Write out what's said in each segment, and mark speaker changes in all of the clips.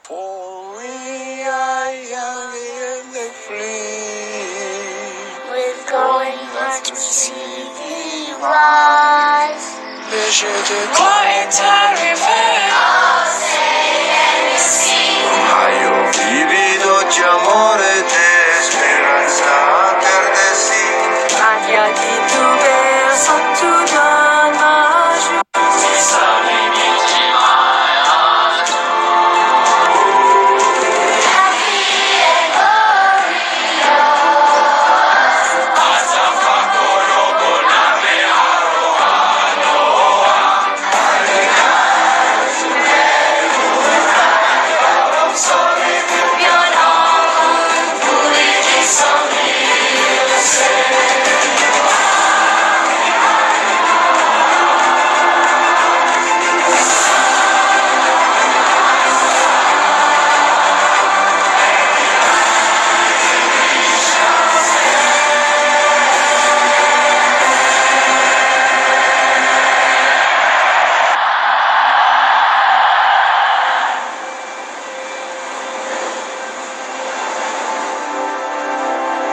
Speaker 1: For we are young and they flee.
Speaker 2: With glowing hearts we see thee rise.
Speaker 1: Ohio, vivido di amore de speranza atardeci.
Speaker 2: Adia di tu verso tu dommage.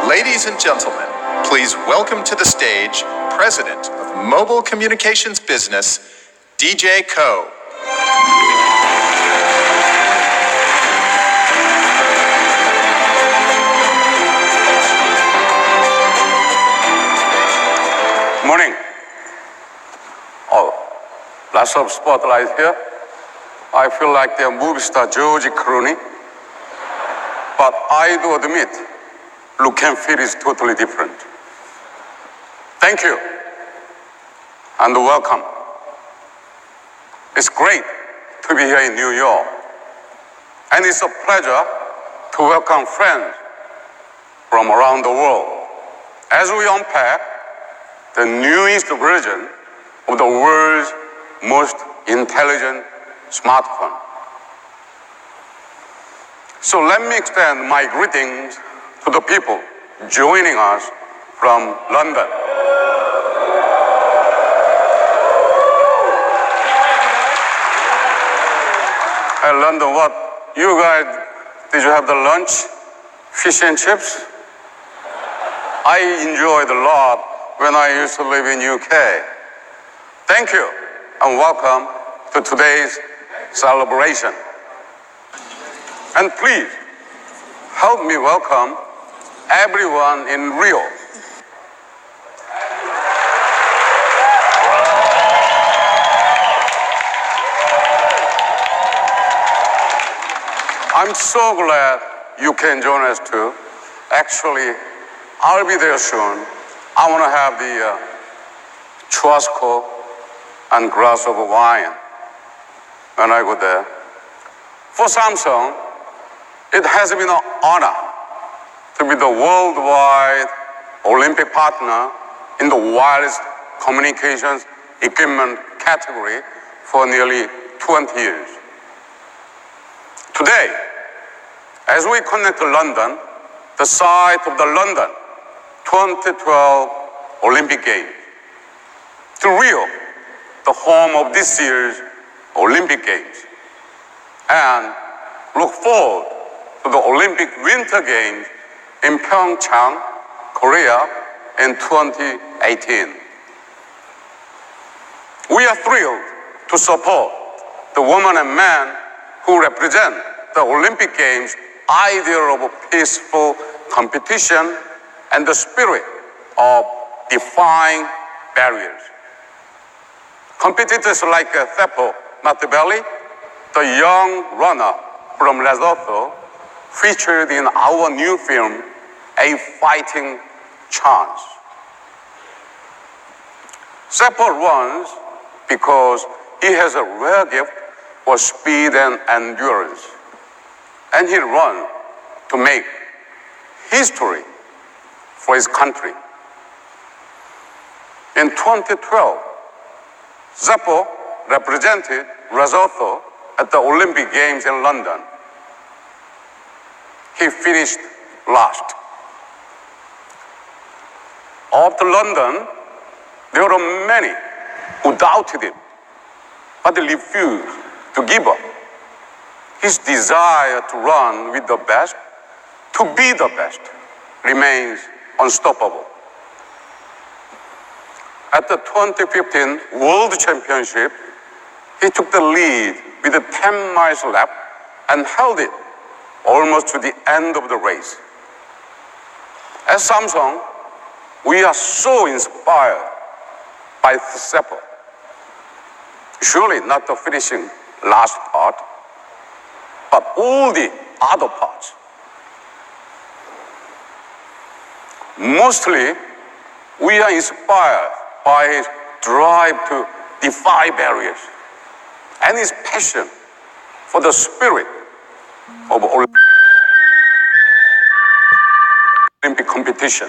Speaker 3: Ladies and gentlemen, please welcome to the stage President of Mobile Communications Business, DJ Ko.
Speaker 4: Morning. Oh, lots of spotlight here. I feel like the movie star George Clooney. But I do admit, look and feel is totally different. Thank you and welcome. It's great to be here in New York. And it's a pleasure to welcome friends from around the world as we unpack the newest version of the world's most intelligent smartphone. So let me extend my greetings to the people joining us from London. Hey, London, what? You guys, did you have the lunch? Fish and chips? I enjoyed a lot when I used to live in UK. Thank you and welcome to today's celebration. And please, help me welcome everyone in Rio. I'm so glad you can join us too. Actually, I'll be there soon. I want to have the churrasco and glass of wine when I go there. For Samsung, it has been an honor to be the worldwide Olympic partner in the wireless communications equipment category for nearly 20 years. Today, as we connect to London, the site of the London 2012 Olympic Games, to Rio, the home of this year's Olympic Games, and look forward to the Olympic Winter Games in Pyeongchang, Korea in 2018. We are thrilled to support the women and men who represent the Olympic Games' idea of peaceful competition and the spirit of defying barriers. Competitors like Seppo Mattebelli, the young runner from Lesotho, featured in our new film, A Fighting Chance. Seppo runs because he has a rare gift for speed and endurance. And he runs to make history for his country. In 2012, Seppo represented Lesotho at the Olympic Games in London. He finished last. After London, there were many who doubted him, but they refused to give up. his desire to run with the best, to be the best, remains unstoppable. At the 2015 World Championship, he took the lead with a 10 miles lap and held it almost to the end of the race. At Samsung, we are so inspired by Seppo. Surely not the finishing last part, but all the other parts. Mostly, we are inspired by his drive to defy barriers and his passion for the spirit of Olympic competition.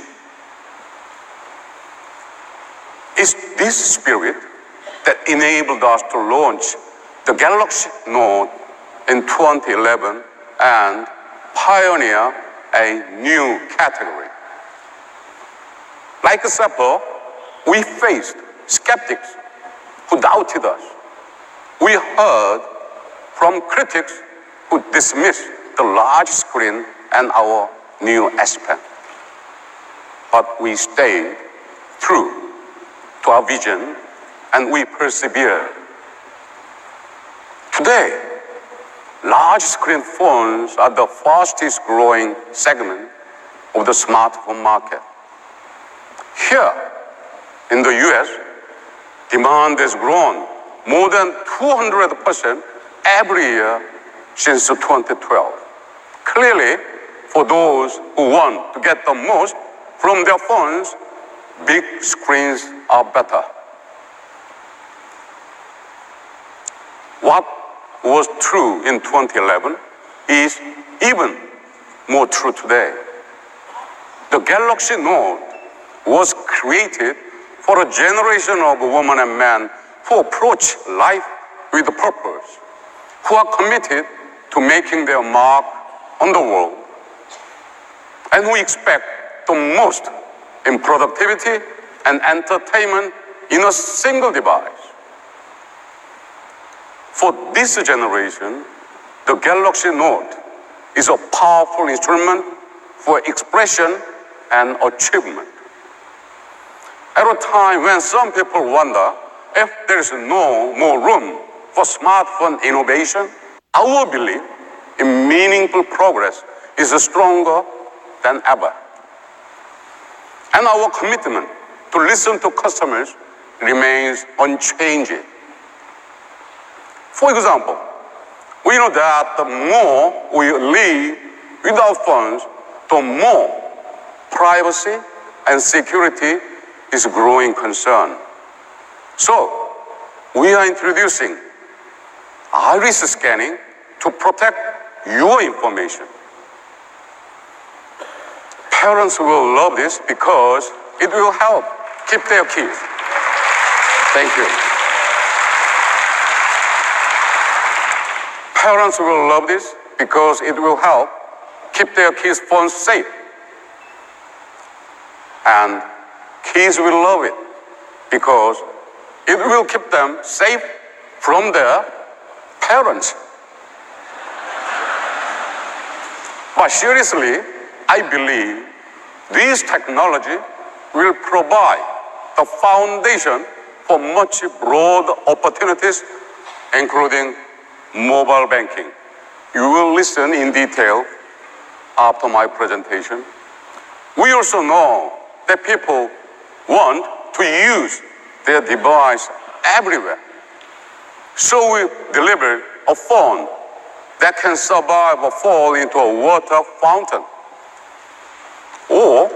Speaker 4: It's this spirit that enabled us to launch the Galaxy Note in 2011 and pioneer a new category. Like Seppo, we faced skeptics who doubted us. We heard from critics who dismissed the large screen and our new S Pen. But we stayed true to our vision and we persevered. Today, large screen phones are the fastest growing segment of the smartphone market. Here in the US, demand has grown more than 200% every year since 2012. Clearly, for those who want to get the most from their phones, big screens are better. What was true in 2011 is even more true today. The Galaxy Note was created for a generation of women and men who approach life with a purpose, who are committed to making their mark on the world, and who expect the most in productivity and entertainment in a single device. For this generation, the Galaxy Note is a powerful instrument for expression and achievement. At a time when some people wonder if there is no more room for smartphone innovation, our belief in meaningful progress is stronger than ever. And our commitment to listen to customers remains unchanged. For example, we know that the more we live with our phones, the more privacy and security is a growing concern. So, we are introducing iris scanning to protect your information. Parents will love this because it will help keep their kids. Thank you. Parents will love this because it will help keep their kids' phones safe. And kids will love it because it will keep them safe from their parents. But seriously, I believe this technology will provide the foundation for much broader opportunities, including mobile banking. You will listen in detail after my presentation. We also know that people want to use their device everywhere. So we delivered a phone that can survive a fall into a water fountain or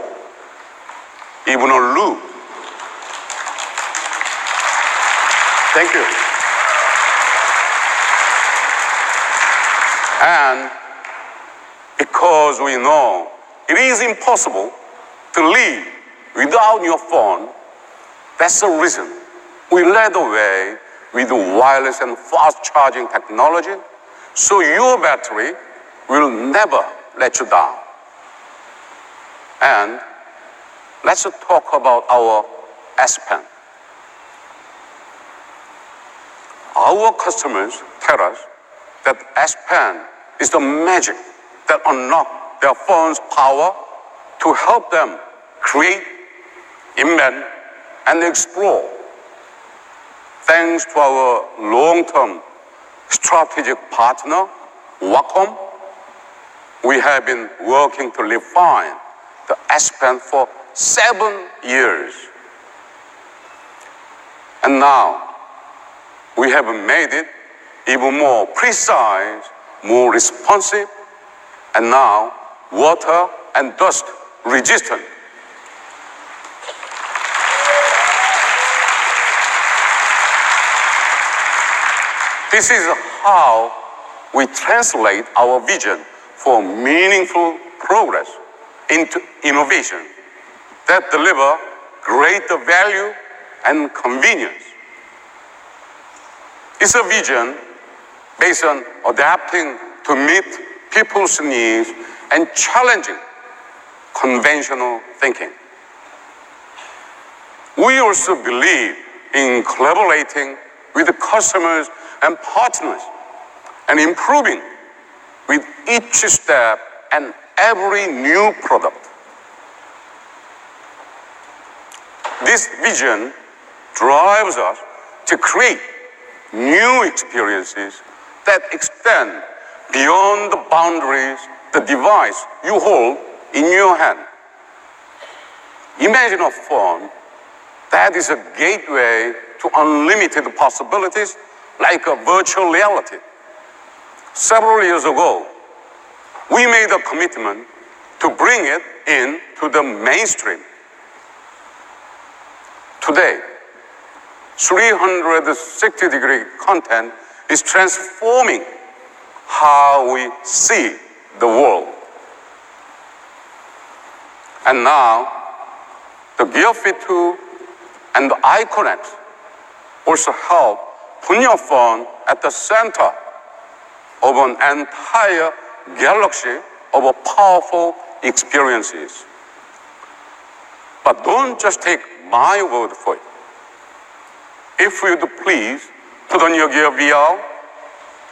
Speaker 4: even a loo. Thank you. And because we know it is impossible to live without your phone, that's the reason we led the way with wireless and fast charging technology, so your battery will never let you down. And let's talk about our S Pen. Our customers tell us that S Pen is the magic that unlocks their phone's power to help them create, invent, and explore. Thanks to our long-term strategic partner, Wacom, we have been working to refine the S Pen for 7 years. And now, we have made it even more precise, more responsive, and now water and dust resistant. This is how we translate our vision for meaningful progress into innovation that deliver greater value and convenience. It's a vision based on adapting to meet people's needs and challenging conventional thinking. We also believe in collaborating with the customers and partners and improving with each step and every new product. This vision drives us to create new experiences that extend beyond the boundaries the device you hold in your hand. Imagine a phone that is a gateway to unlimited possibilities like a virtual reality. Several years ago, we made a commitment to bring it into the mainstream. Today, 360-degree content is transforming how we see the world. And now, the Gear Fit 2 and the Icon X also help put your phone at the center of an entire galaxy of powerful experiences. But don't just take my word for it. If you'd please put on your Gear VR,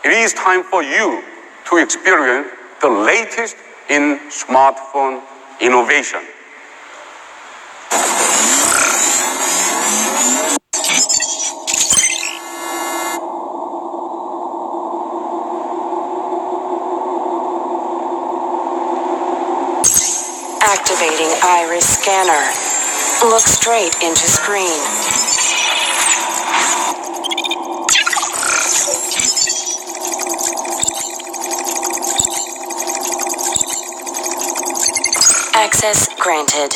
Speaker 4: it is time for you to experience the latest in smartphone innovation.
Speaker 5: Activating iris scanner. Look straight into screen. Access granted.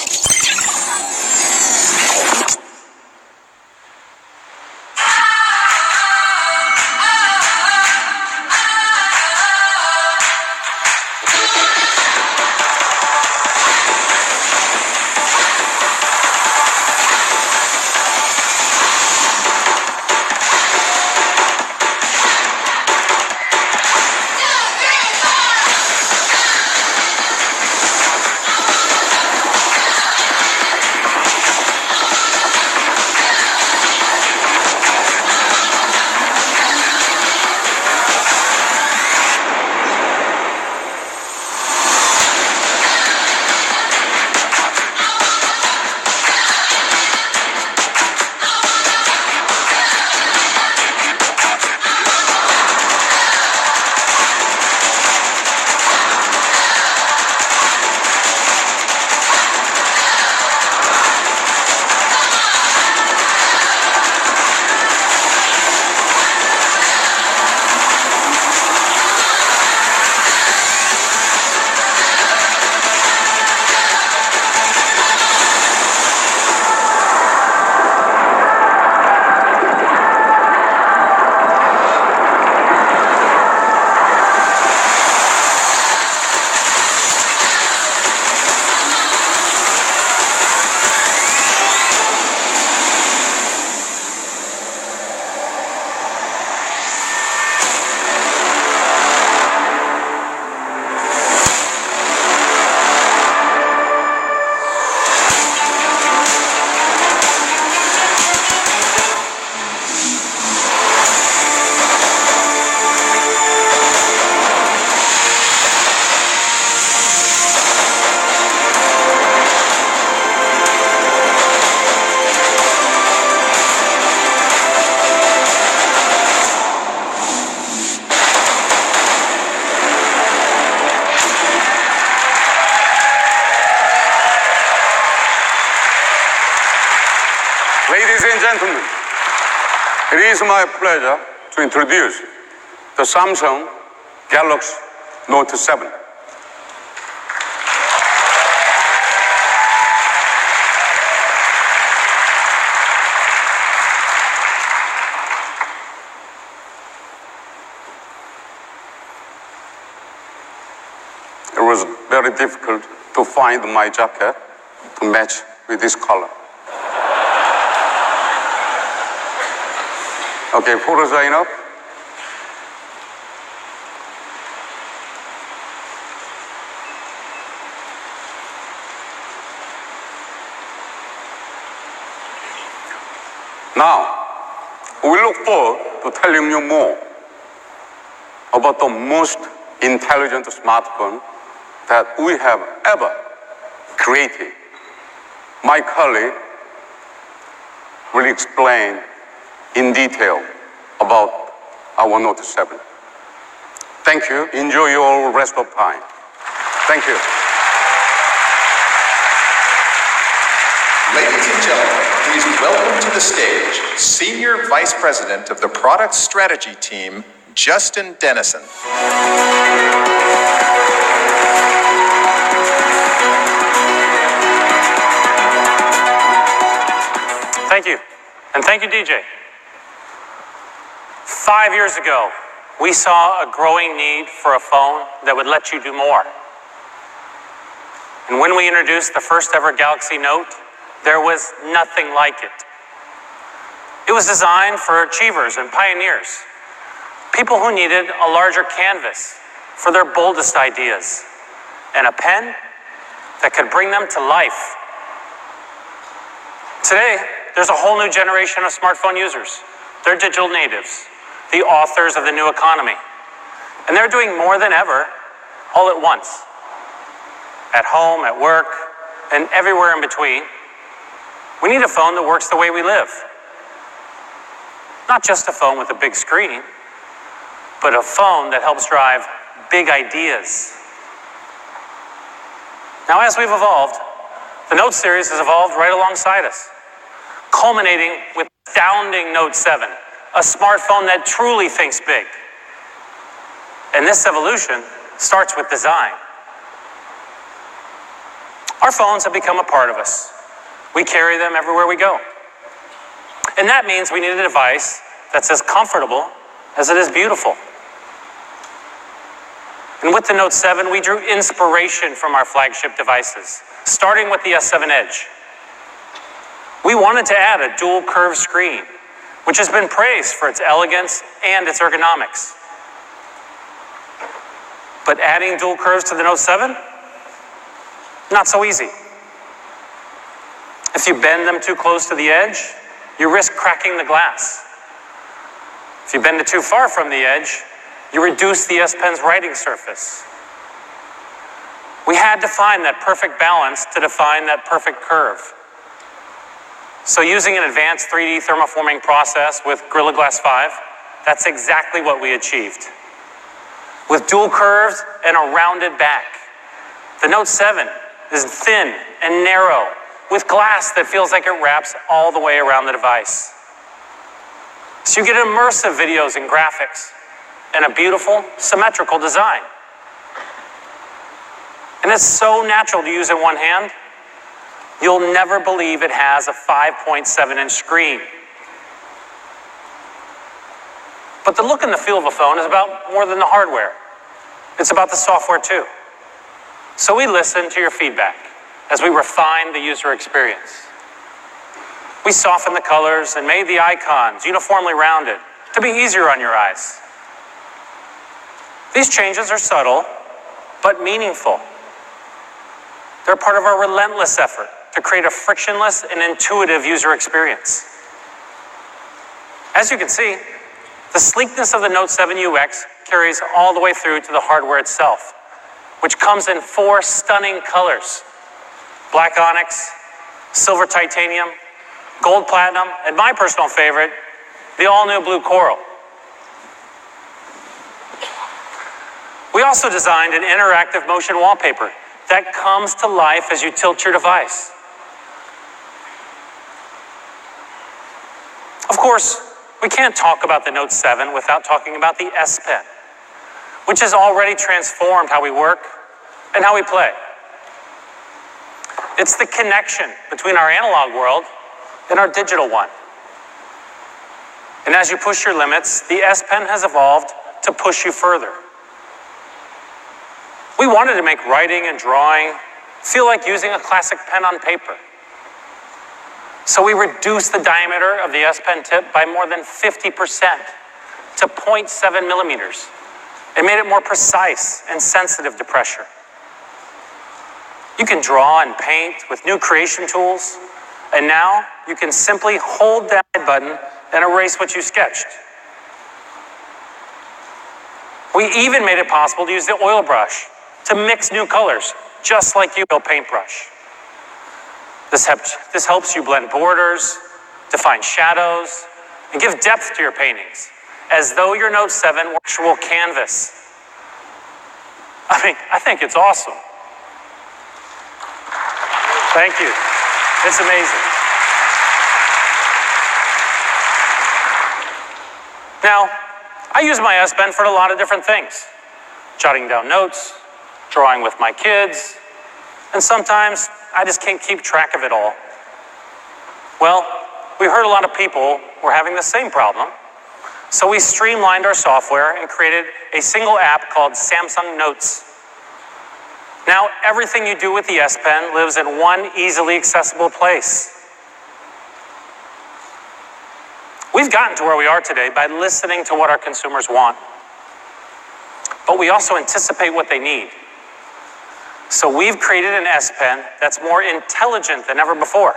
Speaker 4: is my pleasure to introduce the Samsung Galaxy Note 7. It was very difficult to find my jacket to match with this color. Okay, photos are enough. Now, we look forward to telling you more about the most intelligent smartphone that we have ever created. My colleague will explain in detail about our Note 7. Thank you. Enjoy your rest of time. Thank you.
Speaker 3: Ladies and gentlemen, please welcome to the stage Senior Vice President of the Product Strategy Team, Justin Dennison.
Speaker 6: Thank you. And thank you, DJ. 5 years ago, we saw a growing need for a phone that would let you do more. And when we introduced the first ever Galaxy Note, there was nothing like it. It was designed for achievers and pioneers, people who needed a larger canvas for their boldest ideas, and a pen that could bring them to life. Today, there's a whole new generation of smartphone users. They're digital natives, the authors of the new economy. And they're doing more than ever, all at once. At home, at work, and everywhere in between. We need a phone that works the way we live. Not just a phone with a big screen, but a phone that helps drive big ideas. Now, as we've evolved, the Note series has evolved right alongside us, culminating with astounding Note 7, a smartphone that truly thinks big. And this evolution starts with design. Our phones have become a part of us. We carry them everywhere we go. And that means we need a device that's as comfortable as it is beautiful. And with the Note 7, we drew inspiration from our flagship devices, starting with the S7 Edge. We wanted to add a dual curved screen, which has been praised for its elegance and its ergonomics. But adding dual curves to the Note 7? Not so easy. If you bend them too close to the edge, you risk cracking the glass. If you bend it too far from the edge, you reduce the S Pen's writing surface. We had to find that perfect balance to define that perfect curve. So using an advanced 3D thermoforming process with Gorilla Glass 5, that's exactly what we achieved. With dual curves and a rounded back, the Note 7 is thin and narrow, with glass that feels like it wraps all the way around the device. So you get immersive videos and graphics, and a beautiful, symmetrical design. And it's so natural to use in one hand, you'll never believe it has a 5.7-inch screen. But the look and the feel of a phone is about more than the hardware. It's about the software too. So we listened to your feedback as we refined the user experience. We softened the colors and made the icons uniformly rounded to be easier on your eyes. These changes are subtle, but meaningful. They're part of our relentless effort to create a frictionless and intuitive user experience. As you can see, the sleekness of the Note 7 UX carries all the way through to the hardware itself, which comes in 4 stunning colors: black onyx, silver titanium, gold platinum, and my personal favorite, the all-new blue coral. We also designed an interactive motion wallpaper that comes to life as you tilt your device. Of course, we can't talk about the Note 7 without talking about the S Pen, which has already transformed how we work and how we play. It's the connection between our analog world and our digital one. And as you push your limits, the S Pen has evolved to push you further. We wanted to make writing and drawing feel like using a classic pen on paper. So we reduced the diameter of the S Pen tip by more than 50% to 0.7 millimeters. It made it more precise and sensitive to pressure. You can draw and paint with new creation tools, and now you can simply hold that button and erase what you sketched. We even made it possible to use the oil brush to mix new colors, just like you will paintbrush. This helps you blend borders, define shadows, and give depth to your paintings, as though your Note 7 were actual canvas. I think it's awesome. Thank you. It's amazing. Now, I use my S Pen for a lot of different things. Jotting down notes, drawing with my kids, and sometimes I just can't keep track of it all. Well, we heard a lot of people were having the same problem, so we streamlined our software and created a single app called Samsung Notes. Now, everything you do with the S Pen lives in one easily accessible place. We've gotten to where we are today by listening to what our consumers want, but we also anticipate what they need. So we've created an S Pen that's more intelligent than ever before.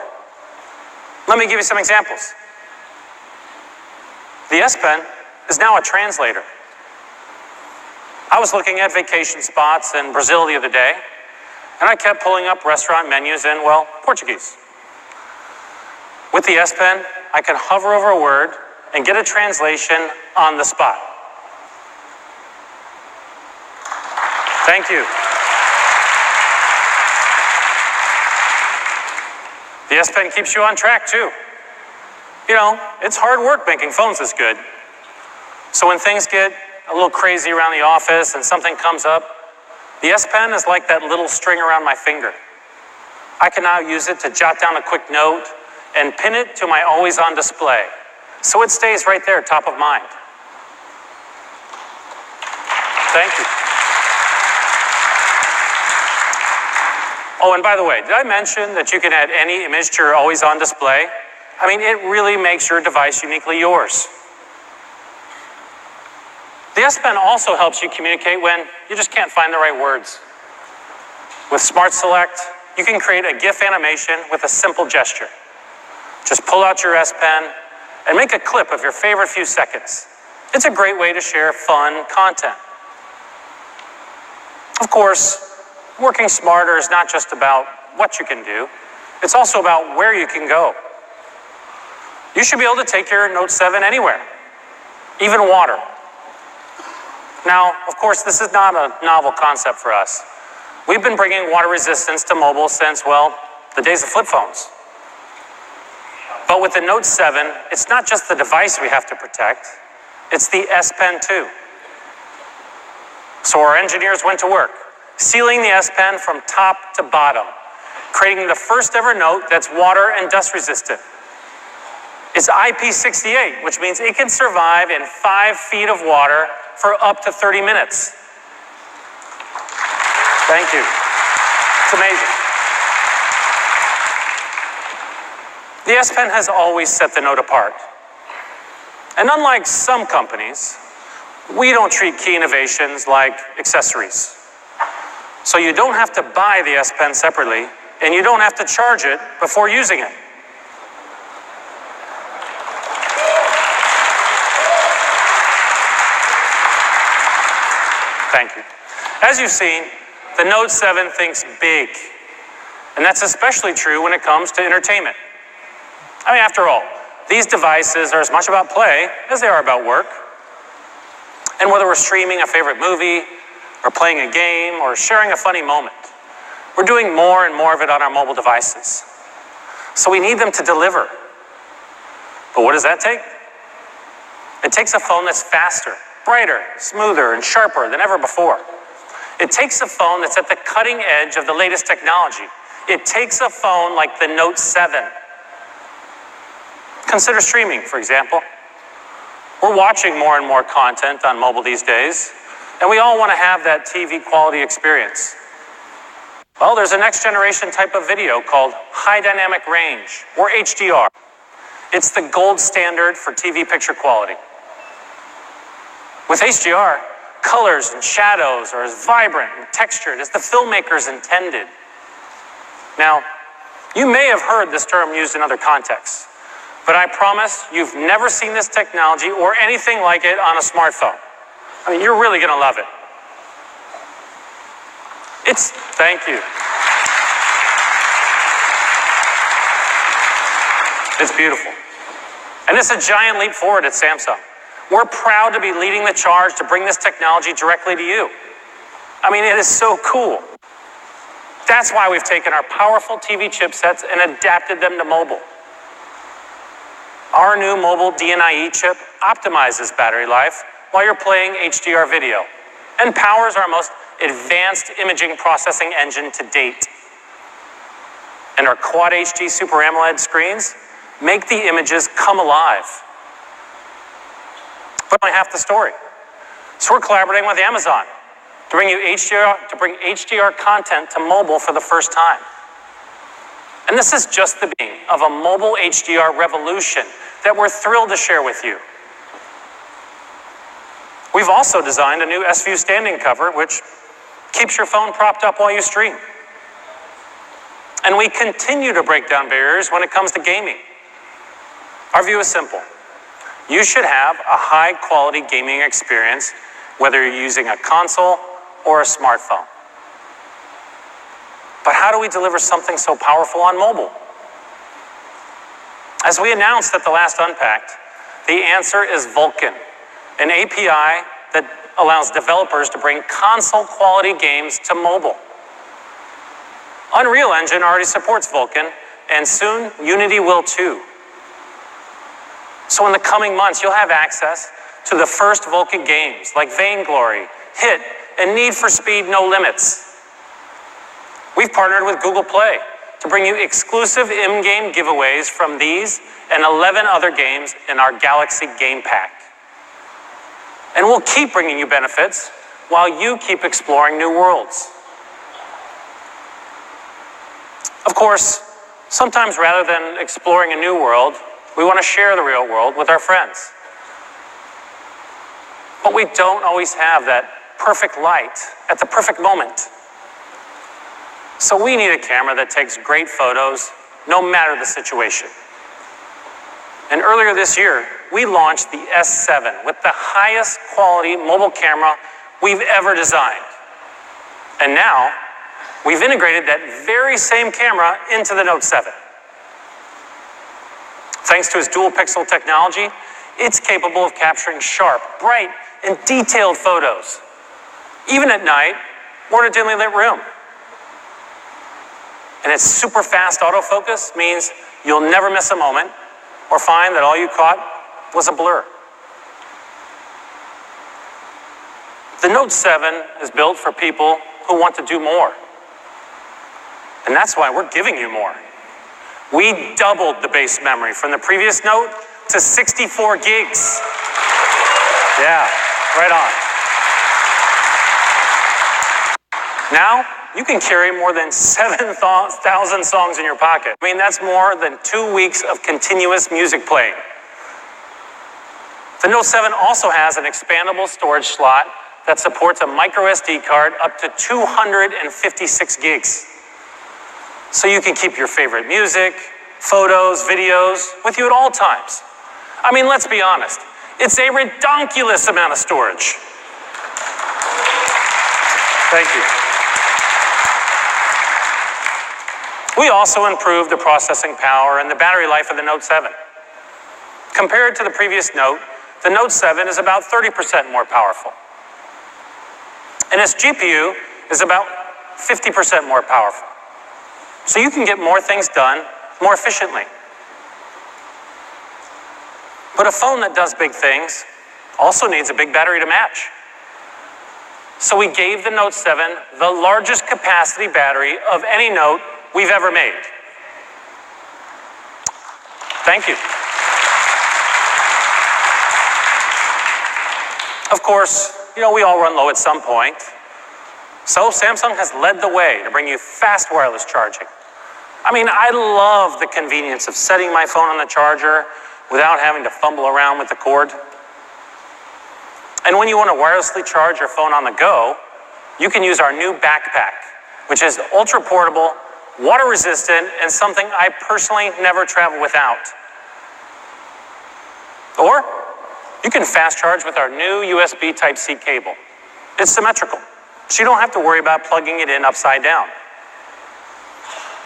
Speaker 6: Let me give you some examples. The S Pen is now a translator. I was looking at vacation spots in Brazil the other day, and I kept pulling up restaurant menus in, well, Portuguese. With the S Pen, I can hover over a word and get a translation on the spot. Thank you. The S Pen keeps you on track too. You know, it's hard work making phones this good. So when things get a little crazy around the office and something comes up, the S Pen is like that little string around my finger. I can now use it to jot down a quick note and pin it to my always-on display, so it stays right there, top of mind. Thank you. Oh, and by the way, did I mention that you can add any image to your always-on display? I mean, it really makes your device uniquely yours. The S Pen also helps you communicate when you just can't find the right words. With Smart Select, you can create a GIF animation with a simple gesture. Just pull out your S Pen and make a clip of your favorite few seconds. It's a great way to share fun content. Of course, working smarter is not just about what you can do, it's also about where you can go. You should be able to take your Note 7 anywhere, even water. Now, of course, this is not a novel concept for us. We've been bringing water resistance to mobile since, well, the days of flip phones. But with the Note 7, it's not just the device we have to protect, it's the S Pen too. So our engineers went to work, sealing the S Pen from top to bottom, creating the first ever note that's water and dust resistant. It's IP68, which means it can survive in 5 feet of water for up to 30 minutes. Thank you. It's amazing. The S Pen has always set the Note apart. And unlike some companies, we don't treat key innovations like accessories. So you don't have to buy the S Pen separately, and you don't have to charge it before using it. Thank you. As you've seen, the Note 7 thinks big, and that's especially true when it comes to entertainment. I mean, after all, these devices are as much about play as they are about work. And whether we're streaming a favorite movie, or playing a game, or sharing a funny moment, we're doing more and more of it on our mobile devices. So we need them to deliver. But what does that take? It takes a phone that's faster, brighter, smoother, and sharper than ever before. It takes a phone that's at the cutting edge of the latest technology. It takes a phone like the Note 7. Consider streaming, for example. We're watching more and more content on mobile these days, and we all want to have that TV quality experience. Well, there's a next generation type of video called high dynamic range, or HDR. It's the gold standard for TV picture quality. With HDR, colors and shadows are as vibrant and textured as the filmmakers intended. Now, you may have heard this term used in other contexts, but I promise you've never seen this technology or anything like it on a smartphone. I mean, you're really going to love it. Thank you. It's beautiful. And it's a giant leap forward at Samsung. We're proud to be leading the charge to bring this technology directly to you. I mean, it is so cool. That's why we've taken our powerful TV chipsets and adapted them to mobile. Our new mobile DNIE chip optimizes battery life while you're playing HDR video and powers our most advanced imaging processing engine to date. And our Quad HD Super AMOLED screens make the images come alive. But only half the story. So we're collaborating with Amazon to bring HDR content to mobile for the first time. And this is just the beginning of a mobile HDR revolution that we're thrilled to share with you. We've also designed a new S-View standing cover, which keeps your phone propped up while you stream. And we continue to break down barriers when it comes to gaming. Our view is simple. You should have a high-quality gaming experience, whether you're using a console or a smartphone. But how do we deliver something so powerful on mobile? As we announced at the last Unpacked, the answer is Vulkan, an API that allows developers to bring console-quality games to mobile. Unreal Engine already supports Vulkan, and soon Unity will too. So in the coming months, you'll have access to the first Vulkan games like Vainglory, Hit, and Need for Speed No Limits. We've partnered with Google Play to bring you exclusive in-game giveaways from these and 11 other games in our Galaxy Game Pack. And we'll keep bringing you benefits while you keep exploring new worlds. Of course, sometimes rather than exploring a new world, we want to share the real world with our friends. But we don't always have that perfect light at the perfect moment. So we need a camera that takes great photos no matter the situation. And earlier this year, we launched the S7 with the highest quality mobile camera we've ever designed. And now, we've integrated that very same camera into the Note 7. Thanks to its dual pixel technology, it's capable of capturing sharp, bright, and detailed photos, even at night or in a dimly lit room. And its super fast autofocus means you'll never miss a moment or find that all you caught was a blur. The Note 7 is built for people who want to do more. And that's why we're giving you more. We doubled the base memory from the previous Note to 64 gigs. Yeah, right on. Now, you can carry more than 7,000 songs in your pocket. I mean, that's more than 2 weeks of continuous music playing. The Note 7 also has an expandable storage slot that supports a micro SD card up to 256 gigs. So you can keep your favorite music, photos, videos with you at all times. I mean, let's be honest, it's a redonkulous amount of storage. Thank you. We also improved the processing power and the battery life of the Note 7. Compared to the previous Note, the Note 7 is about 30% more powerful. And its GPU is about 50% more powerful. So you can get more things done more efficiently. But a phone that does big things also needs a big battery to match. So we gave the Note 7 the largest capacity battery of any Note we've ever made. Thank you. Of course, we all run low at some point. So Samsung has led the way to bring you fast wireless charging. I love the convenience of setting my phone on the charger without having to fumble around with the cord. And when you want to wirelessly charge your phone on the go, you can use our new backpack, which is ultra portable, water resistant, and something I personally never travel without. Or you can fast charge with our new USB Type-C cable. It's symmetrical, so you don't have to worry about plugging it in upside down.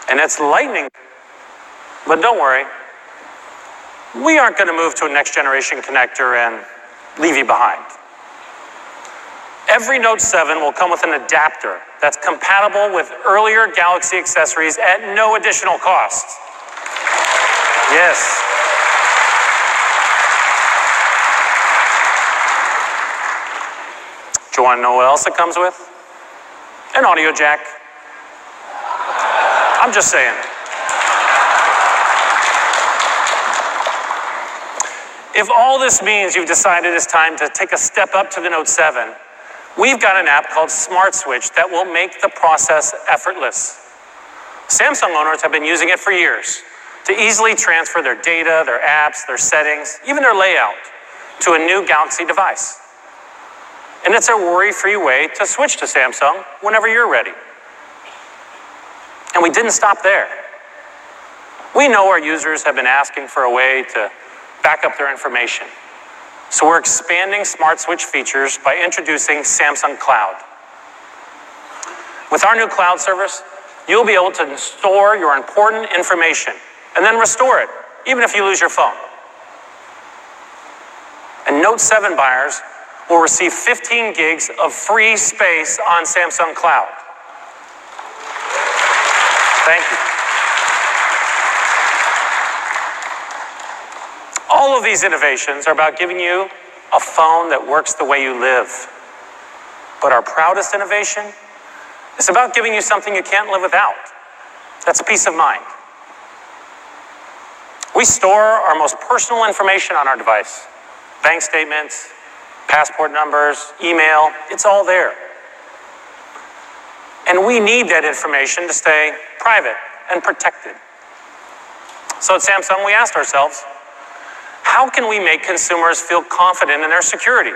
Speaker 6: And it's lightning. But don't worry, we aren't going to move to a next generation connector and leave you behind. Every Note 7 will come with an adapter that's compatible with earlier Galaxy accessories at no additional cost. Yes. Do you want to know what else it comes with? An audio jack. I'm just saying. If all this means you've decided it's time to take a step up to the Note 7, we've got an app called Smart Switch that will make the process effortless. Samsung owners have been using it for years to easily transfer their data, their apps, their settings, even their layout to a new Galaxy device. And it's a worry-free way to switch to Samsung whenever you're ready. And we didn't stop there. We know our users have been asking for a way to back up their information. So we're expanding Smart Switch features by introducing Samsung Cloud. With our new cloud service, you'll be able to store your important information and then restore it, even if you lose your phone. And Note 7 buyers will receive 15 gigs of free space on Samsung Cloud. Thank you. All of these innovations are about giving you a phone that works the way you live. But our proudest innovation is about giving you something you can't live without. That's peace of mind. We store our most personal information on our device. Bank statements, passport numbers, email, it's all there. And we need that information to stay private and protected. So at Samsung, we asked ourselves, how can we make consumers feel confident in their security?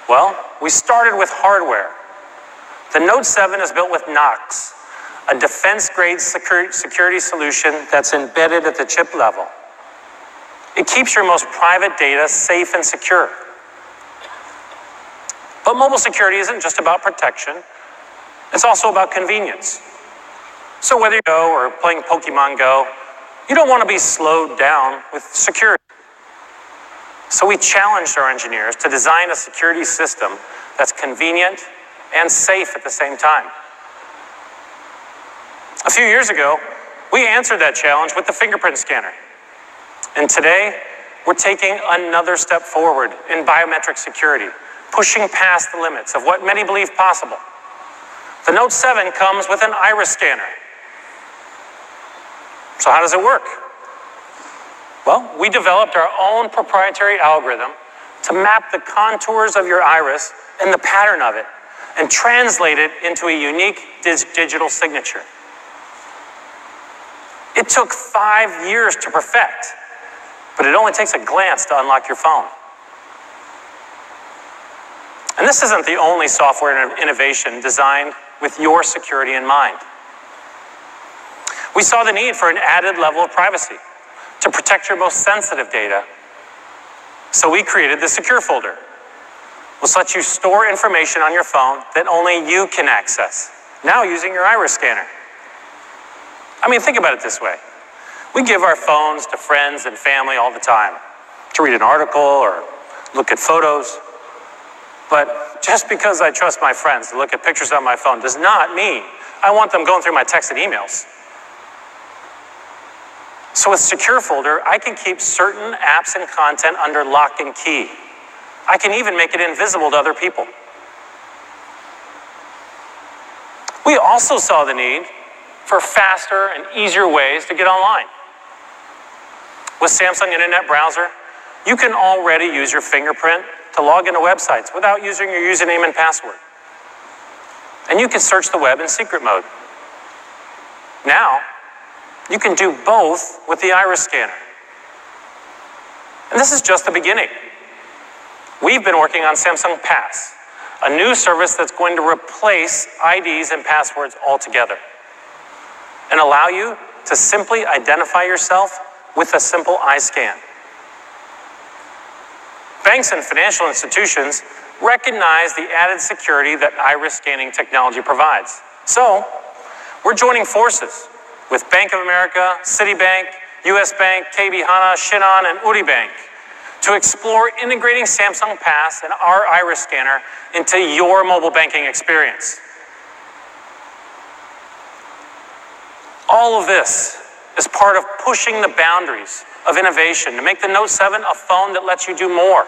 Speaker 6: Well, we started with hardware. The Note 7 is built with Knox, a defense-grade security solution that's embedded at the chip level. It keeps your most private data safe and secure. But mobile security isn't just about protection. It's also about convenience. So whether you go or playing Pokemon Go, you don't want to be slowed down with security. So we challenged our engineers to design a security system that's convenient and safe at the same time. A few years ago, we answered that challenge with the fingerprint scanner. And today, we're taking another step forward in biometric security, pushing past the limits of what many believe possible. The Note 7 comes with an iris scanner. So how does it work? Well, we developed our own proprietary algorithm to map the contours of your iris and the pattern of it and translate it into a unique digital signature. It took 5 years to perfect, but it only takes a glance to unlock your phone. And this isn't the only software innovation designed with your security in mind. We saw the need for an added level of privacy to protect your most sensitive data. So we created the Secure Folder, which lets you store information on your phone that only you can access, now using your iris scanner. Think about it this way. We give our phones to friends and family all the time to read an article or look at photos. But just because I trust my friends to look at pictures on my phone does not mean I want them going through my texts and emails. So with Secure Folder, I can keep certain apps and content under lock and key. I can even make it invisible to other people. We also saw the need for faster and easier ways to get online. With Samsung Internet Browser, you can already use your fingerprint to log into websites without using your username and password. And you can search the web in secret mode. Now, you can do both with the iris scanner. And this is just the beginning. We've been working on Samsung Pass, a new service that's going to replace IDs and passwords altogether and allow you to simply identify yourself with a simple eye scan. Banks and financial institutions recognize the added security that iris scanning technology provides. So, we're joining forces with Bank of America, Citibank, US Bank, KB Hana, Shinhan, and Uri Bank to explore integrating Samsung Pass and our iris scanner into your mobile banking experience. All of this is part of pushing the boundaries of innovation to make the Note 7 a phone that lets you do more.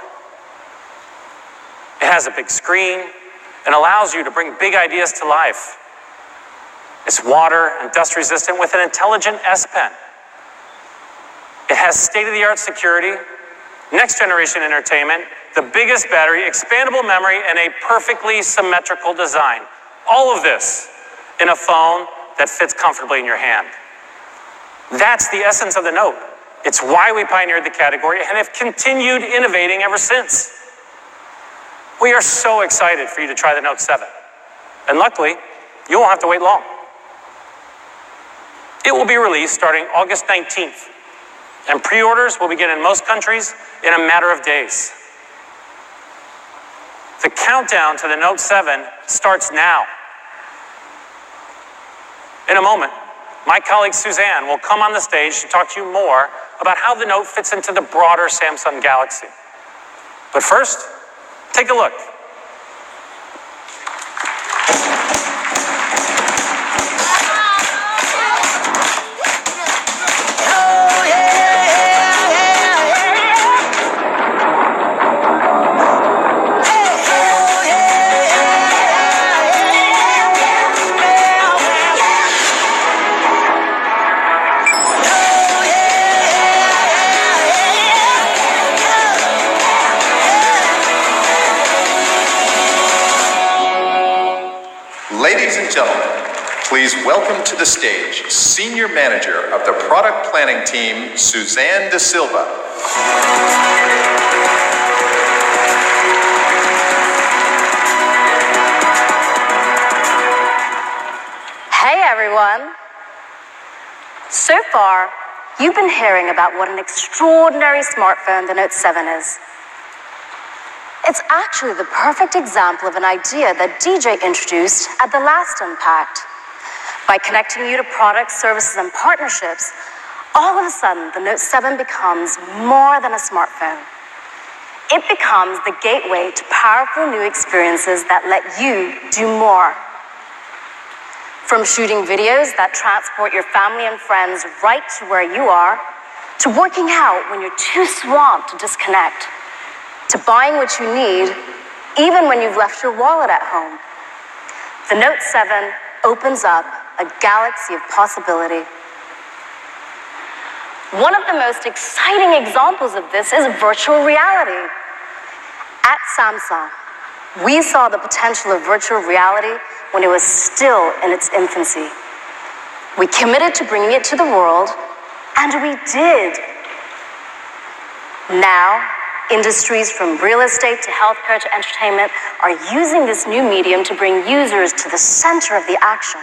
Speaker 6: It has a big screen and allows you to bring big ideas to life. It's water and dust resistant with an intelligent S Pen. It has state-of-the-art security, next generation entertainment, the biggest battery, expandable memory, and a perfectly symmetrical design. All of this in a phone that fits comfortably in your hand. That's the essence of the Note. It's why we pioneered the category and have continued innovating ever since. We are so excited for you to try the Note 7. And luckily, you won't have to wait long. It will be released starting August 19th, and pre-orders will begin in most countries in a matter of days. The countdown to the Note 7 starts now. In a moment, my colleague Suzanne will come on the stage to talk to you more about how the Note fits into the broader Samsung Galaxy. But first, take a look.
Speaker 3: Ladies and gentlemen, please welcome to the stage Senior Manager of the Product Planning Team, Suzanne De Silva.
Speaker 7: Hey everyone. So far, you've been hearing about what an extraordinary smartphone the Note 7 is. It's actually the perfect example of an idea that DJ introduced at the last Unpacked. By connecting you to products, services, and partnerships, all of a sudden, the Note 7 becomes more than a smartphone. It becomes the gateway to powerful new experiences that let you do more. From shooting videos that transport your family and friends right to where you are, to working out when you're too swamped to disconnect, to buying what you need, even when you've left your wallet at home. The Note 7 opens up a galaxy of possibility. One of the most exciting examples of this is virtual reality. At Samsung, we saw the potential of virtual reality when it was still in its infancy. We committed to bringing it to the world, and we did. Now, industries from real estate to healthcare to entertainment are using this new medium to bring users to the center of the action.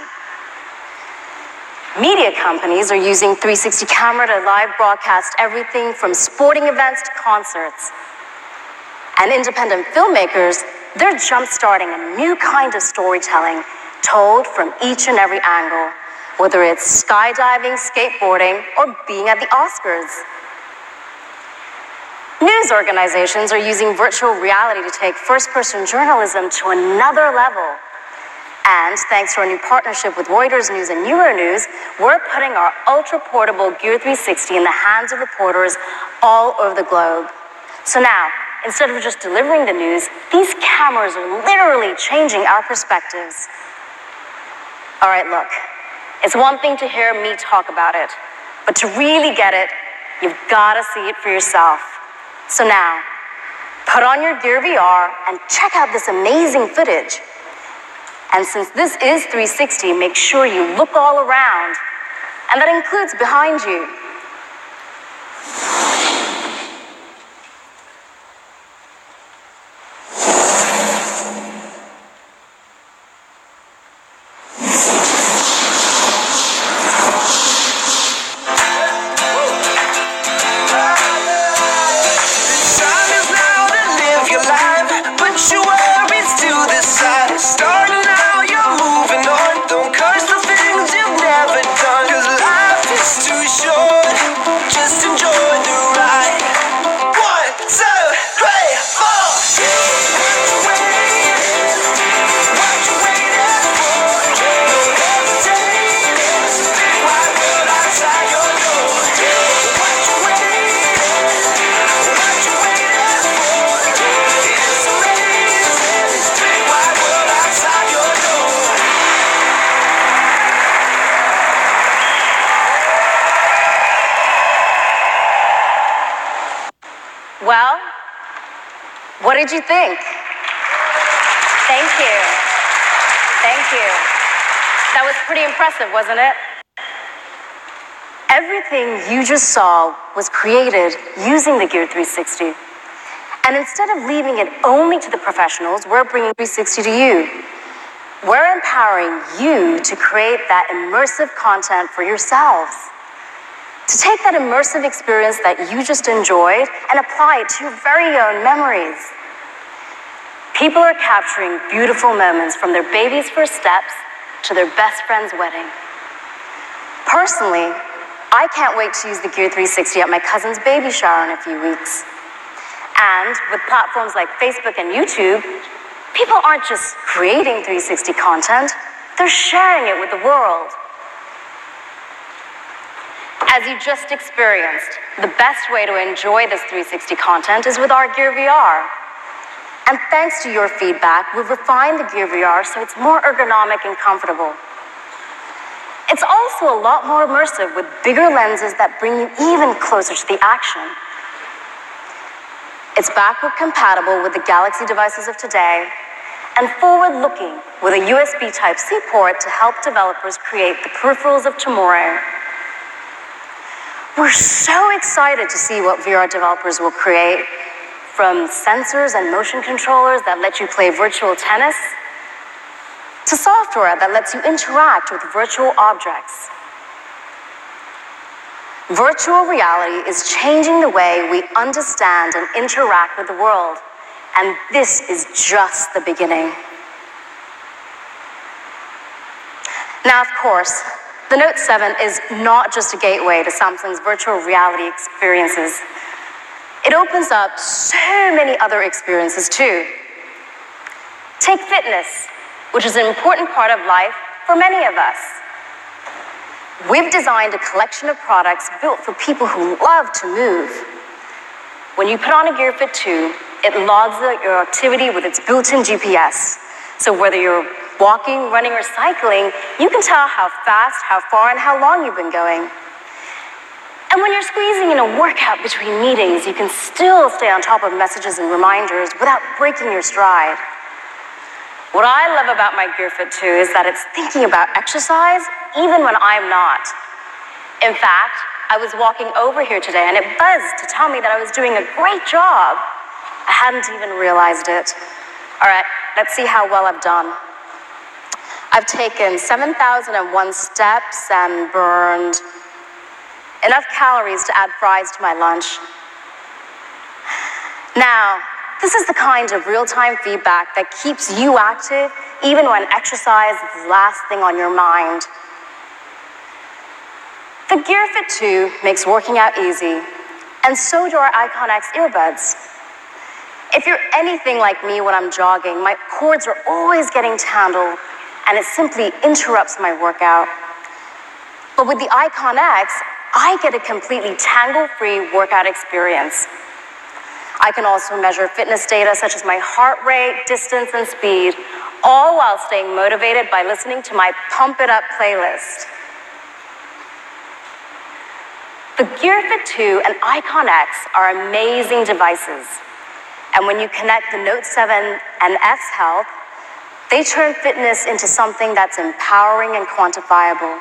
Speaker 7: Media companies are using 360 camera to live broadcast everything from sporting events to concerts. And independent filmmakers, they're jump-starting a new kind of storytelling told from each and every angle, whether it's skydiving, skateboarding, or being at the Oscars. News organizations are using virtual reality to take first-person journalism to another level. And thanks to our new partnership with Reuters News and Euronews, we're putting our ultra-portable Gear 360 in the hands of reporters all over the globe. So now, instead of just delivering the news, these cameras are literally changing our perspectives. All right, look, it's one thing to hear me talk about it, but to really get it, you've got to see it for yourself. So now, put on your Gear VR and check out this amazing footage. And since this is 360, make sure you look all around, and that includes behind you. Well, what did you think? Thank you. Thank you. That was pretty impressive, wasn't it? Everything you just saw was created using the Gear 360. And instead of leaving it only to the professionals, we're bringing 360 to you. We're empowering you to create that immersive content for yourselves. To take that immersive experience that you just enjoyed and apply it to your very own memories. People are capturing beautiful moments from their baby's first steps to their best friend's wedding. Personally, I can't wait to use the Gear 360 at my cousin's baby shower in a few weeks. And with platforms like Facebook and YouTube, people aren't just creating 360 content, they're sharing it with the world. As you just experienced, the best way to enjoy this 360 content is with our Gear VR. And thanks to your feedback, we've refined the Gear VR so it's more ergonomic and comfortable. It's also a lot more immersive with bigger lenses that bring you even closer to the action. It's backward compatible with the Galaxy devices of today and forward-looking with a USB Type-C port to help developers create the peripherals of tomorrow. We're so excited to see what VR developers will create, from sensors and motion controllers that let you play virtual tennis, to software that lets you interact with virtual objects. Virtual reality is changing the way we understand and interact with the world, and this is just the beginning. Now, of course, the Note 7 is not just a gateway to Samsung's virtual reality experiences. It opens up so many other experiences too. Take fitness, which is an important part of life for many of us. We've designed a collection of products built for people who love to move. When you put on a Gear Fit 2, it logs your activity with its built-in GPS. So whether you're walking, running, or cycling, you can tell how fast, how far, and how long you've been going. And when you're squeezing in a workout between meetings, you can still stay on top of messages and reminders without breaking your stride. What I love about my Gear Fit 2 is that it's thinking about exercise even when I'm not. In fact, I was walking over here today and it buzzed to tell me that I was doing a great job. I hadn't even realized it. All right, let's see how well I've done. I've taken 7,001 steps and burned enough calories to add fries to my lunch. Now, this is the kind of real-time feedback that keeps you active even when exercise is the last thing on your mind. The Gear Fit 2 makes working out easy, and so do our Icon X earbuds. If you're anything like me when I'm jogging, my cords are always getting tangled, and it simply interrupts my workout. But with the Icon X, I get a completely tangle-free workout experience. I can also measure fitness data such as my heart rate, distance, and speed, all while staying motivated by listening to my Pump It Up playlist. The Gear Fit 2 and Icon X are amazing devices. And when you connect the Note 7 and S Health, they turn fitness into something that's empowering and quantifiable.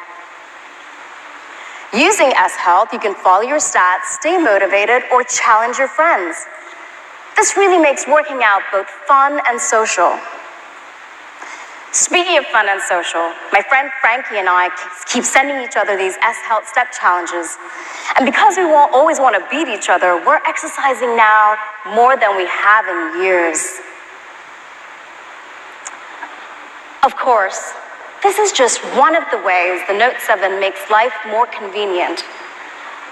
Speaker 7: Using S Health, you can follow your stats, stay motivated, or challenge your friends. This really makes working out both fun and social. Speaking of fun and social, my friend Frankie and I keep sending each other these S Health step challenges. And because we always want to beat each other, we're exercising now more than we have in years. Of course, this is just one of the ways the Note 7 makes life more convenient.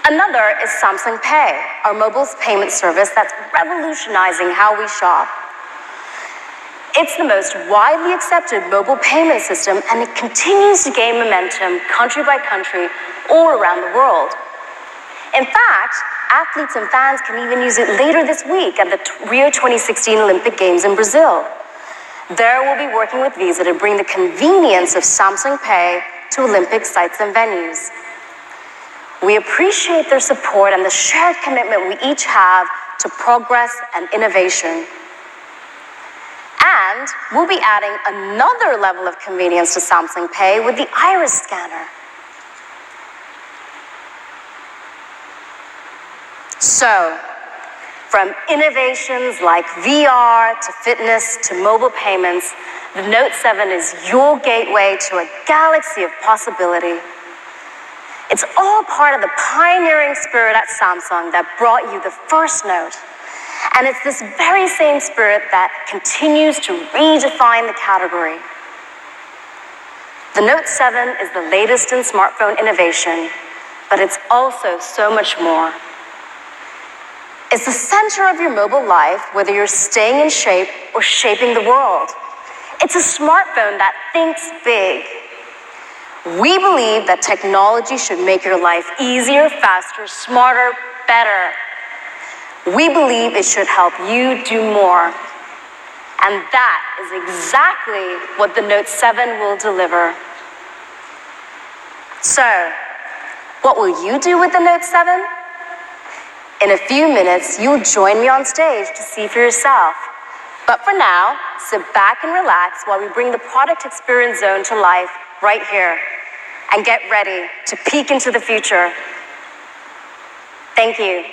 Speaker 7: Another is Samsung Pay, our mobile payment service that's revolutionizing how we shop. It's the most widely accepted mobile payment system, and it continues to gain momentum country by country all around the world. In fact, athletes and fans can even use it later this week at the Rio 2016 Olympic Games in Brazil. There we'll be working with Visa to bring the convenience of Samsung Pay to Olympic sites and venues. We appreciate their support and the shared commitment we each have to progress and innovation. And we'll be adding another level of convenience to Samsung Pay with the iris scanner. So, from innovations like VR to fitness to mobile payments, the Note 7 is your gateway to a galaxy of possibility. It's all part of the pioneering spirit at Samsung that brought you the first Note. And it's this very same spirit that continues to redefine the category. The Note 7 is the latest in smartphone innovation, but it's also so much more. It's the center of your mobile life, whether you're staying in shape or shaping the world. It's a smartphone that thinks big. We believe that technology should make your life easier, faster, smarter, better. We believe it should help you do more. And that is exactly what the Note 7 will deliver. So, what will you do with the Note 7? In a few minutes, you'll join me on stage to see for yourself. But for now, sit back and relax while we bring the product experience zone to life right here. And get ready to peek into the future. Thank you.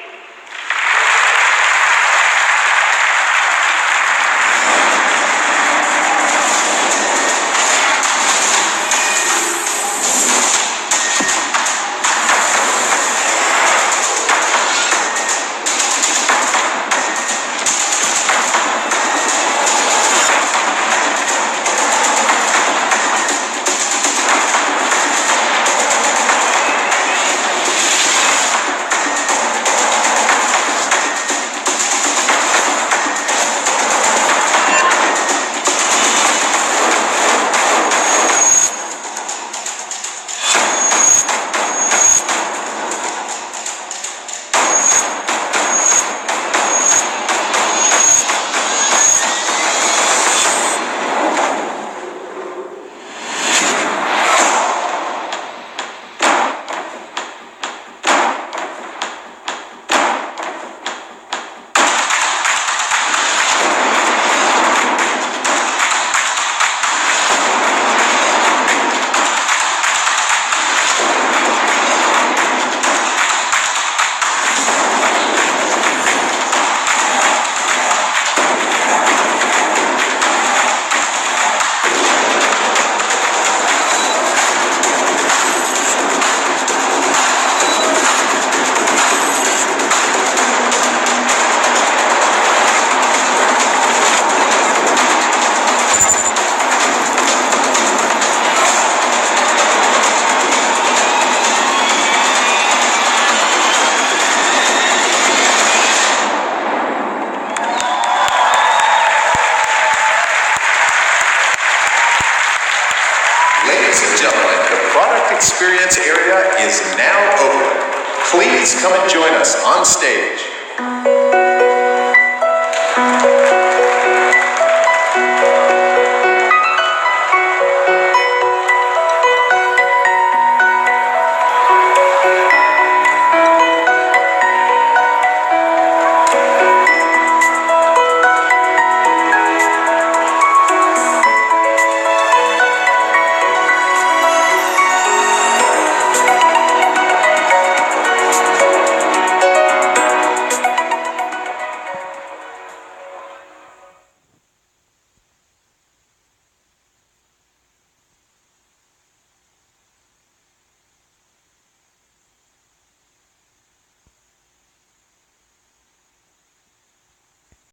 Speaker 3: Ladies and gentlemen, the product experience area is now open. Please come and join us on stage.